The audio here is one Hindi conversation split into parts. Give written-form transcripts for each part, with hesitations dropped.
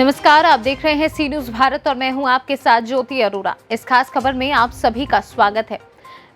नमस्कार, आप देख रहे हैं सी न्यूज भारत और मैं हूं आपके साथ ज्योति अरोड़ा। इस खास खबर में आप सभी का स्वागत है।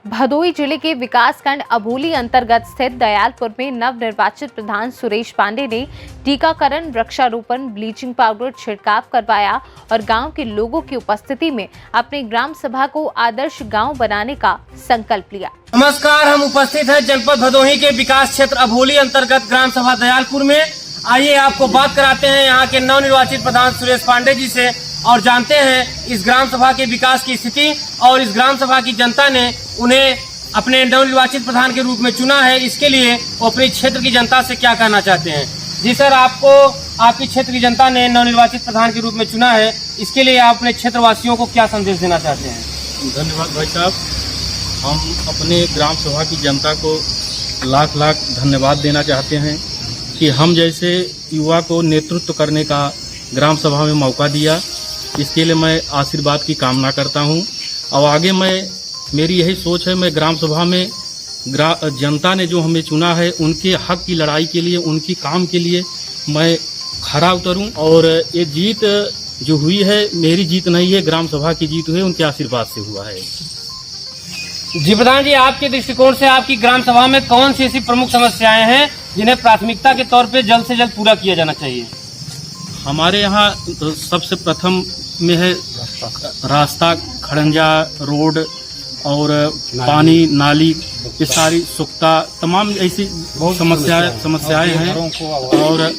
भदोही जिले के विकासखंड अभूली अंतर्गत स्थित दयालपुर में नवनिर्वाचित प्रधान सुरेश पांडे ने टीकाकरण, वृक्षारोपण, ब्लीचिंग पाउडर छिड़काव करवाया और गांव के लोगों की उपस्थिति में अपनी ग्राम सभा को आदर्श गांव बनाने का संकल्प लिया। नमस्कार, हम उपस्थित हैं जनपद भदोही के विकास क्षेत्र अभूली अंतर्गत ग्राम सभा दयालपुर में। आइए आपको बात कराते हैं यहाँ के नवनिर्वाचित प्रधान सुरेश पांडे जी से और जानते हैं इस ग्राम सभा के विकास की स्थिति और इस ग्राम सभा की जनता ने उन्हें अपने नवनिर्वाचित प्रधान के रूप में चुना है। इसके लिए वो अपने क्षेत्र की जनता से क्या कहना चाहते हैं। जी सर, आपको आपकी क्षेत्र की जनता ने नवनिर्वाचित प्रधान के रूप में चुना है, इसके लिए आप अपने क्षेत्रवासियों को क्या संदेश देना चाहते हैं। धन्यवाद भाई साहब। हम अपने ग्राम सभा की जनता को लाख लाख धन्यवाद देना चाहते हैं कि हम जैसे युवा को नेतृत्व करने का ग्राम सभा में मौका दिया। इसके लिए मैं आशीर्वाद की कामना करता हूं और आगे मेरी यही सोच है, मैं ग्राम सभा में जनता ने जो हमें चुना है उनके हक की लड़ाई के लिए, उनकी काम के लिए मैं खरा उतरूं। और ये जीत जो हुई है मेरी जीत नहीं है, ग्राम सभा की जीत हुई, उनके आशीर्वाद से हुआ है। जी प्रधान जी, आपके दृष्टिकोण से आपकी ग्राम सभा में कौन सी ऐसी प्रमुख समस्याएं हैं जिन्हें प्राथमिकता के तौर पे जल्द से जल्द पूरा किया जाना चाहिए। हमारे यहाँ सबसे प्रथम में है रास्ता, खड़ंजा रोड और पानी, नाली, ये सारी सुखता, तमाम ऐसी समस्याएं हैं। और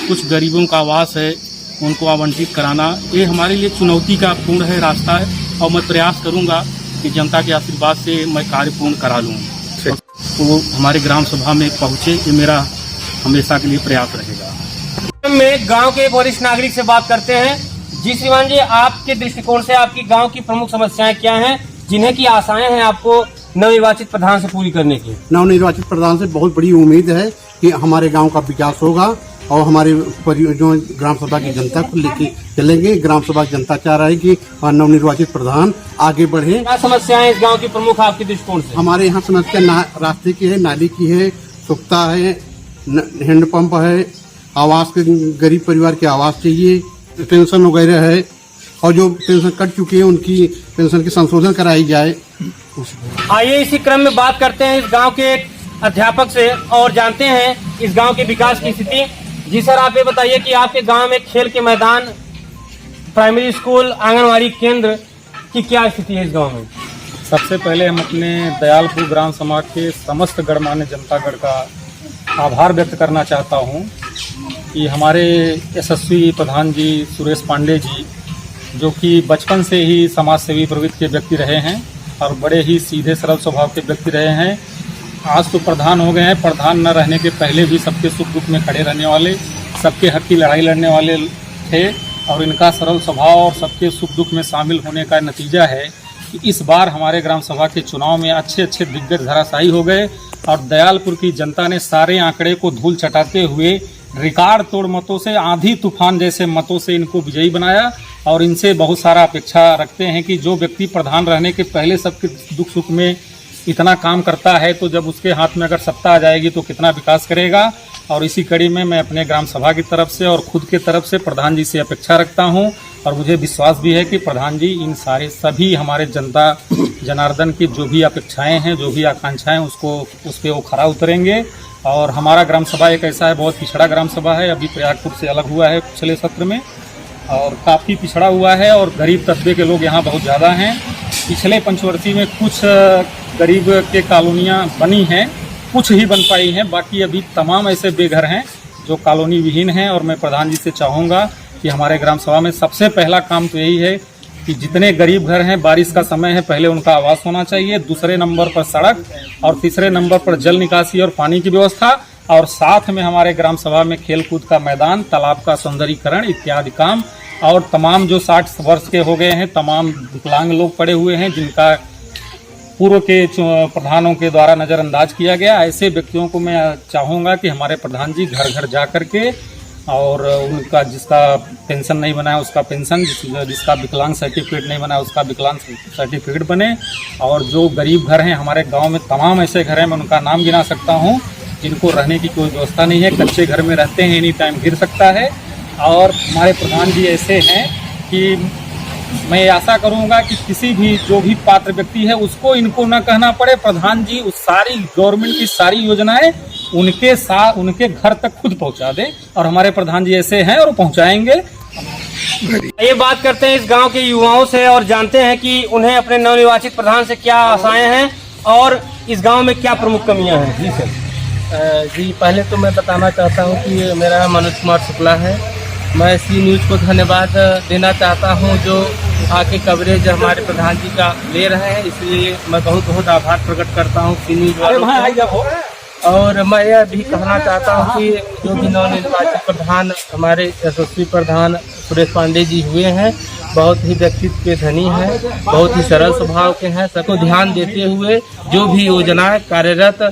कुछ गरीबों का आवास है, उनको आवंटित कराना, ये हमारे लिए चुनौती का पूर्ण है रास्ता है। और मैं प्रयास करूंगा कि जनता के आशीर्वाद से मैं कार्य पूर्ण करा लूँ, वो हमारे ग्राम सभा में पहुँचे, ये मेरा हमेशा के लिए प्रयास रहेगा। में गांव के एक वरिष्ठ नागरिक से बात करते हैं। जी श्रीमान जी, आपके दृष्टिकोण से आपकी गांव की प्रमुख समस्याएं क्या हैं जिन्हें की आशाएं हैं आपको नवनिर्वाचित प्रधान से पूरी करने की। नवनिर्वाचित प्रधान से बहुत बड़ी उम्मीद है कि हमारे गांव का विकास होगा और हमारे जो ग्राम सभा की जनता को लेके चलेंगे। ग्राम सभा की जनता चाह रहा है कि नवनिर्वाचित प्रधान आगे बढ़े। क्या समस्याएं इस गांव की प्रमुख आपके दृष्टिकोण से? हमारे यहाँ समस्या रास्ते की है, नाली की है, सुखता है, हैंडपंप है, आवास के गरीब परिवार के आवास चाहिए, पेंशन वगैरह है और जो पेंशन कट चुकी है उनकी पेंशन की संशोधन कराई जाए। आइए इसी क्रम में बात करते हैं इस गांव के एक अध्यापक से और जानते हैं इस गांव के विकास की स्थिति। जी सर, आप ये बताइए कि आपके गांव में खेल के मैदान, प्राइमरी स्कूल, आंगनवाड़ी केंद्र की क्या स्थिति है इस गांव में। सबसे पहले हम अपने दयालपुर ग्राम समाज के समस्त गणमान्य जनतागण का आभार व्यक्त करना चाहता हूं कि हमारे यशस्वी प्रधान जी सुरेश पांडे जी, जो कि बचपन से ही समाज सेवी प्रवृत्ति के व्यक्ति रहे हैं और बड़े ही सीधे सरल स्वभाव के व्यक्ति रहे हैं। आज तो प्रधान हो गए हैं, प्रधान न रहने के पहले भी सबके सुख दुख में खड़े रहने वाले, सबके हक की लड़ाई लड़ने वाले थे और इनका सरल स्वभाव और सबके सुख दुख में शामिल होने का नतीजा है कि इस बार हमारे ग्राम सभा के चुनाव में अच्छे अच्छे दिग्गज धराशायी हो गए और दयालपुर की जनता ने सारे आंकड़े को धूल चटाते हुए रिकॉर्ड तोड़ मतों से, आंधी तूफान जैसे मतों से इनको विजयी बनाया। और इनसे बहुत सारा अपेक्षा रखते हैं कि जो व्यक्ति प्रधान रहने के पहले सबके दुख सुख में इतना काम करता है, तो जब उसके हाथ में अगर सत्ता आ जाएगी तो कितना विकास करेगा। और इसी कड़ी में मैं अपने ग्राम सभा की तरफ से और खुद के तरफ से प्रधान जी से अपेक्षा रखता हूं और मुझे विश्वास भी है कि प्रधान जी इन सारे सभी हमारे जनता जनार्दन की जो भी अपेक्षाएं हैं, जो भी आकांक्षाएं, उस पर वो खरा उतरेंगे। और हमारा ग्राम सभा एक ऐसा है, बहुत पिछड़ा ग्राम सभा है, अभी प्रयागपुर से अलग हुआ है पिछले सत्र में और काफ़ी पिछड़ा हुआ है और गरीब तबके के लोग यहाँ बहुत ज़्यादा हैं। पिछले पंचवर्षीय में कुछ गरीब के कॉलोनियाँ बनी हैं, कुछ ही बन पाई हैं, बाकी अभी तमाम ऐसे बेघर हैं जो कॉलोनी विहीन हैं। और मैं प्रधान जी से चाहूँगा कि हमारे ग्राम सभा में सबसे पहला काम तो यही है कि जितने गरीब घर हैं, बारिश का समय है, पहले उनका आवास होना चाहिए, दूसरे नंबर पर सड़क और तीसरे नंबर पर जल निकासी और पानी की व्यवस्था और साथ में हमारे ग्राम सभा में खेलकूद का मैदान, तालाब का सौंदर्यीकरण इत्यादि काम। और तमाम जो 60 वर्ष के हो गए हैं, तमाम विकलांग लोग पड़े हुए हैं जिनका पूर्व के प्रधानों के द्वारा नज़रअंदाज किया गया, ऐसे व्यक्तियों को मैं चाहूँगा कि हमारे प्रधान जी घर घर जा कर के और उनका जिसका पेंशन नहीं बना है उसका पेंशन, जिसका विकलांग सर्टिफिकेट नहीं बना है उसका विकलांग सर्टिफिकेट बने। और जो गरीब घर हैं हमारे गांव में, तमाम ऐसे घर हैं, मैं उनका नाम गिना सकता हूं जिनको रहने की कोई व्यवस्था नहीं है, कच्चे घर में रहते हैं, एनी टाइम गिर सकता है। और हमारे प्रधान जी ऐसे हैं कि मैं आशा करूंगा कि किसी भी जो भी पात्र व्यक्ति है उसको इनको ना कहना पड़े, प्रधान जी उस सारी गवर्नमेंट की सारी योजनाएं उनके साथ उनके घर तक खुद पहुंचा दे, और हमारे प्रधान जी ऐसे हैं और वो पहुंचाएंगे। ये बात करते हैं इस गांव के युवाओं से और जानते हैं कि उन्हें अपने नवनिर्वाचित प्रधान से क्या आशाएं हैं और इस गांव में क्या प्रमुख कमियां हैं। जी सर। जी, पहले तो मैं बताना चाहता हूं कि मेरा नाम मनोज कुमार शुक्ला है। मैं सी न्यूज़ को धन्यवाद देना चाहता हूं जो आके कवरेज हमारे प्रधान जी का ले रहे हैं, इसलिए मैं बहुत बहुत आभार प्रकट करता हूं सी न्यूज़ वालों को। और मैं यह भी कहना चाहता हूं कि जो भी नवनिर्वाचित प्रधान हमारे यशस्वी प्रधान सुरेश पांडे जी हुए हैं, बहुत ही व्यक्तित्व के धनी हैं, बहुत ही सरल स्वभाव के हैं। सबको ध्यान देते हुए जो भी योजनाएं कार्यरत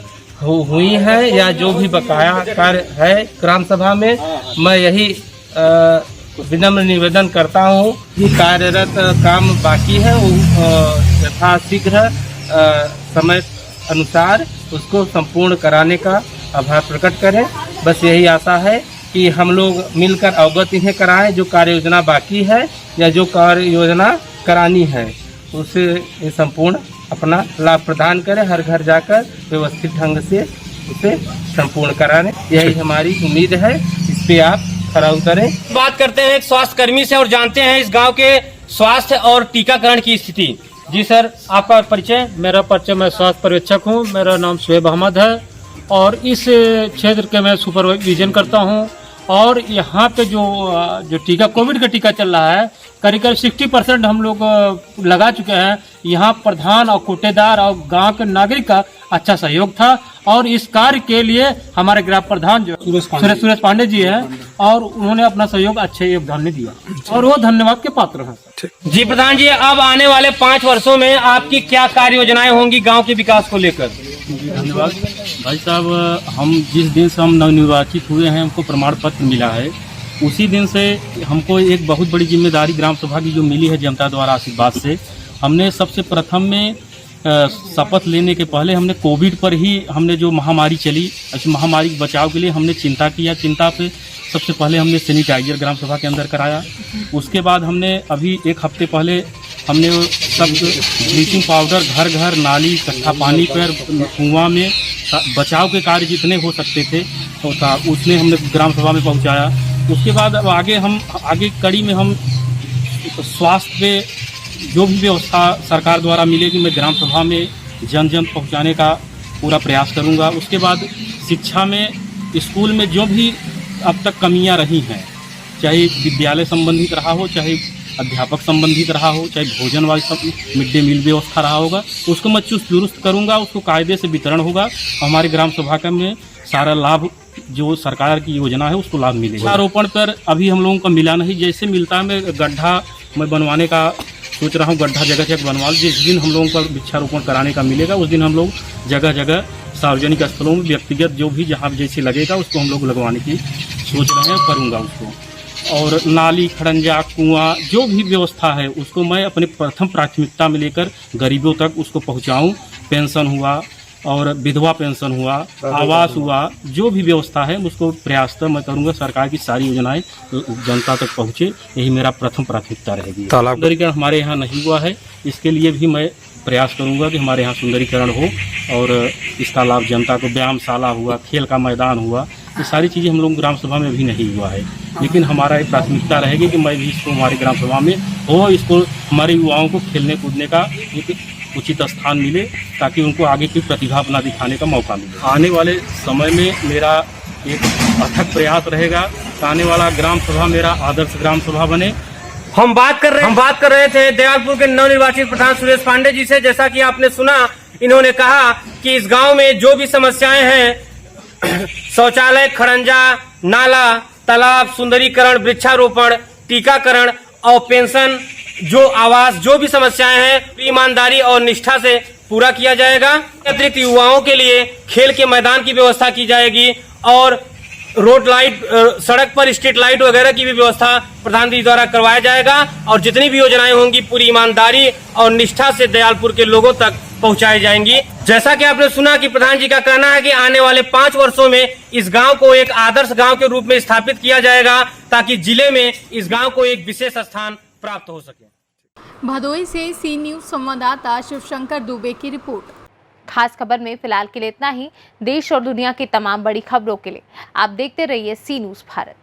हुई हैं या जो भी बकाया कार्य है ग्राम सभा में, मैं यही विनम्र निवेदन करता हूं कि कार्यरत काम बाकी है वो यथाशीघ्र समय अनुसार उसको संपूर्ण कराने का आभार प्रकट करें। बस यही आशा है कि हम लोग मिलकर अवगत इन्हें कराएं जो कार्य योजना बाकी है या जो कार्य योजना करानी है उसे ये संपूर्ण अपना लाभ प्रदान करें, हर घर जाकर व्यवस्थित ढंग से उसे संपूर्ण कराने, यही हमारी उम्मीद है। इस पे आप खरा उतरें। बात करते हैं एक स्वास्थ्य कर्मी से और जानते हैं इस गांव के स्वास्थ्य और टीकाकरण की स्थिति। जी सर, आपका परिचय। मेरा परिचय, मैं स्वास्थ्य पर्यवेक्षक हूँ, मेरा नाम शुएब अहमद है और इस क्षेत्र के मैं सुपरविजन करता हूँ। और यहाँ पे जो टीका कोविड का टीका चल रहा है करीब 60% हम लोग लगा चुके हैं। यहाँ प्रधान और कोटेदार और गांव के नागरिक का अच्छा सहयोग था और इस कार्य के लिए हमारे ग्राम प्रधान जो सुरेश पांडे जी हैं और उन्होंने अपना सहयोग अच्छे योगदान में दिया और वो धन्यवाद के पात्र हैं। जी प्रधान जी, अब आने वाले 5 वर्षों में आपकी क्या कार्य योजनाएं होंगी गांव के विकास को लेकर। धन्यवाद भाई साहब। हम जिस दिन से हम नवनिर्वाचित हुए हैं हमको प्रमाण पत्र मिला है, उसी दिन से हमको एक बहुत बड़ी जिम्मेदारी ग्राम सभा की जो मिली है जनता द्वारा आशीर्वाद से। हमने सबसे प्रथम में शपथ लेने के पहले हमने कोविड पर ही हमने जो महामारी चली, इस महामारी के बचाव के लिए हमने चिंता किया। चिंता पे सबसे पहले हमने सैनिटाइजर ग्राम सभा के अंदर कराया। उसके बाद हमने अभी 1 हफ्ते पहले हमने सब ब्लीचिंग पाउडर घर घर, नाली, कट्ठा पानी पर, कुआं में बचाव के कार्य जितने हो सकते थे उसने हमने ग्राम सभा में पहुंचाया। उसके बाद अब आगे कड़ी में हम स्वास्थ्य पे जो भी व्यवस्था सरकार द्वारा मिलेगी मैं ग्राम सभा में जन जन पहुंचाने का पूरा प्रयास करूंगा। उसके बाद शिक्षा में, स्कूल में जो भी अब तक कमियां रही हैं, चाहे विद्यालय संबंधित रहा हो, चाहे अध्यापक संबंधित रहा हो, चाहे भोजन वाली सब मिड डे मील व्यवस्था रहा होगा, उसको मैं चुस्त दुरुस्त करूंगा, उसको कायदे से वितरण होगा। हमारे ग्राम सभा का में सारा लाभ जो सरकार की योजना है उसको लाभ मिलेगा। वृक्षारोपण पर अभी हम लोगों को मिला नहीं, जैसे मिलता है मैं गड्ढा मैं बनवाने का सोच रहा हूँ, गड्ढा जगह जगह बनवा। जिस दिन हम लोगों को वृक्षारोपण कराने का मिलेगा उस दिन हम लोग जगह जगह सार्वजनिक स्थलों में व्यक्तिगत जो भी जहाँ जैसे लगेगा उसको हम लोग लगवाने की सोच रहे हैं, करूँगा उसको। और नाली, खड़ंजा, कुआं जो भी व्यवस्था है उसको मैं अपने प्रथम प्राथमिकता में लेकर गरीबों तक उसको पहुँचाऊँ। पेंशन हुआ और विधवा पेंशन हुआ, आवास हुआ, जो भी व्यवस्था है उसको प्रयास तो मैं करूँगा सरकार की सारी योजनाएं जनता तक पहुँचे, यही मेरा प्रथम प्राथमिकता रहेगी। सुंदरीकरण हमारे यहाँ नहीं हुआ है, इसके लिए भी मैं प्रयास करूँगा कि हमारे यहाँ सुंदरीकरण हो और इसका लाभ जनता को। व्यायामशाला हुआ, खेल का मैदान हुआ, ये सारी चीज़ें हम लोग ग्राम सभा में भी नहीं हुआ है, लेकिन हमारा एक प्राथमिकता रहेगी कि मैं भी इसको हमारे ग्राम सभा में हो, इसको हमारे युवाओं को खेलने कूदने का एक उचित स्थान मिले ताकि उनको आगे की प्रतिभा अपना दिखाने का मौका मिले। आने वाले समय में मेरा एक अथक प्रयास रहेगा कि आने वाला ग्राम सभा मेरा आदर्श ग्राम सभा बने। हम बात कर रहे थे दयालपुर के नवनिर्वाचित प्रधान सुरेश पांडे जी से। जैसा कि आपने सुना, इन्होंने कहा कि इस गांव में जो भी समस्याएं हैं, शौचालय, खड़ंजा, नाला, तालाब, सुंदरीकरण, वृक्षारोपण, टीकाकरण और पेंशन, जो आवास, जो भी समस्याएं हैं ईमानदारी और निष्ठा से पूरा किया जाएगा। अतिरिक्त युवाओं के लिए खेल के मैदान की व्यवस्था की जाएगी और रोड लाइट, सड़क पर स्ट्रीट लाइट वगैरह की भी व्यवस्था प्रधान जी द्वारा करवाया जाएगा और जितनी भी योजनाएं होंगी पूरी ईमानदारी और निष्ठा से दयालपुर के लोगों तक पहुंचाई जाएंगी। जैसा कि आपने सुना कि प्रधान जी का कहना है कि आने वाले 5 वर्षों में इस गांव को एक आदर्श गांव के रूप में स्थापित किया जाएगा। ताकि जिले में इस गांव को एक विशेष स्थान प्राप्त हो सके। भदोही से सी न्यूज संवाददाता शिवशंकर दुबे की रिपोर्ट। खास खबर में फिलहाल के लिए इतना ही। देश और दुनिया की तमाम बड़ी खबरों के लिए आप देखते रहिए सी न्यूज भारत।